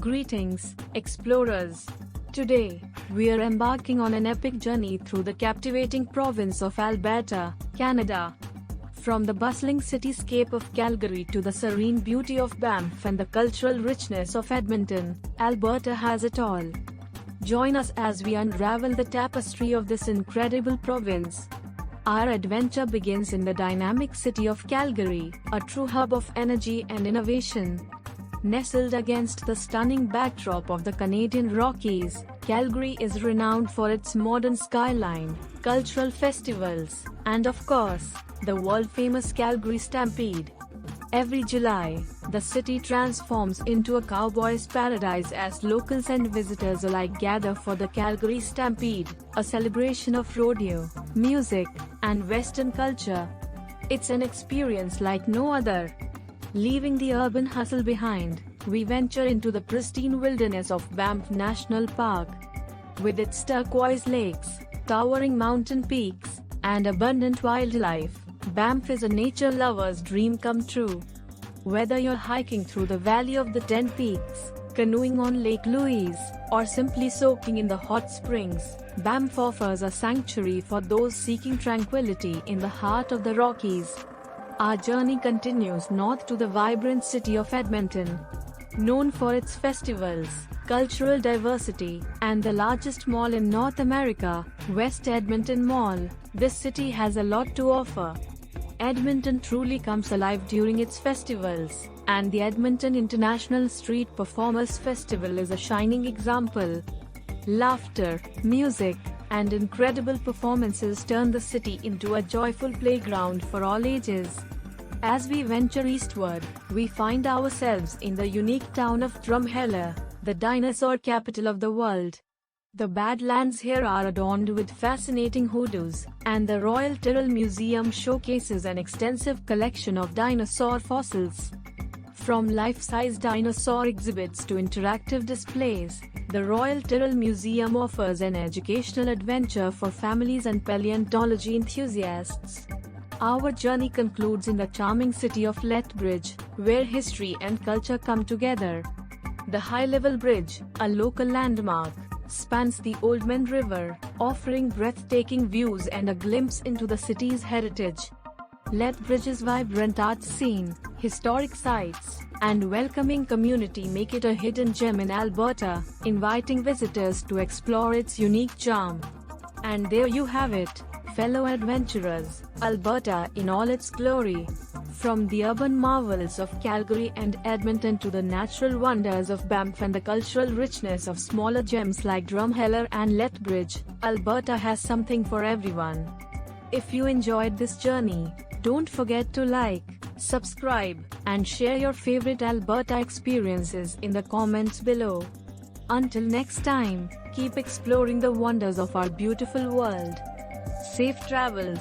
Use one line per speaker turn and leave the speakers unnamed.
Greetings, explorers! Today, we are embarking on an epic journey through the captivating province of Alberta, Canada. From the bustling cityscape of Calgary to the serene beauty of Banff and the cultural richness of Edmonton, Alberta has it all. Join us as we unravel the tapestry of this incredible province. Our adventure begins in the dynamic city of Calgary, a true hub of energy and innovation. Nestled against the stunning backdrop of the Canadian Rockies, Calgary is renowned for its modern skyline, cultural festivals, and of course, the world-famous Calgary Stampede. Every July, the city transforms into a cowboy's paradise as locals and visitors alike gather for the Calgary Stampede, a celebration of rodeo, music, and Western culture. It's an experience like no other. Leaving the urban hustle behind, we venture into the pristine wilderness of Banff National Park. With its turquoise lakes, towering mountain peaks, and abundant wildlife, Banff is a nature lover's dream come true. Whether you're hiking through the Valley of the Ten Peaks, canoeing on Lake Louise, or simply soaking in the hot springs, Banff offers a sanctuary for those seeking tranquility in the heart of the Rockies. Our journey continues north to the vibrant city of Edmonton. Known for its festivals, cultural diversity, and the largest mall in North America, West Edmonton Mall, this city has a lot to offer. Edmonton truly comes alive during its festivals, and the Edmonton International Street Performers Festival is a shining example. Laughter, music, and incredible performances turn the city into a joyful playground for all ages. As we venture eastward, we find ourselves in the unique town of Drumheller, the dinosaur capital of the world. The Badlands here are adorned with fascinating hoodoos, and the Royal Tyrrell Museum showcases an extensive collection of dinosaur fossils. From life-size dinosaur exhibits to interactive displays, the Royal Tyrrell Museum offers an educational adventure for families and paleontology enthusiasts. Our journey concludes in the charming city of Lethbridge, where history and culture come together. The high-level bridge, a local landmark, spans the Oldman River, offering breathtaking views and a glimpse into the city's heritage. Lethbridge's vibrant art scene, historic sites, and welcoming community make it a hidden gem in Alberta, inviting visitors to explore its unique charm. And there you have it, fellow adventurers, Alberta in all its glory. From the urban marvels of Calgary and Edmonton to the natural wonders of Banff and the cultural richness of smaller gems like Drumheller and Lethbridge, Alberta has something for everyone. If you enjoyed this journey, don't forget to like, subscribe, and share your favorite Alberta experiences in the comments below. Until next time, keep exploring the wonders of our beautiful world. Safe travels!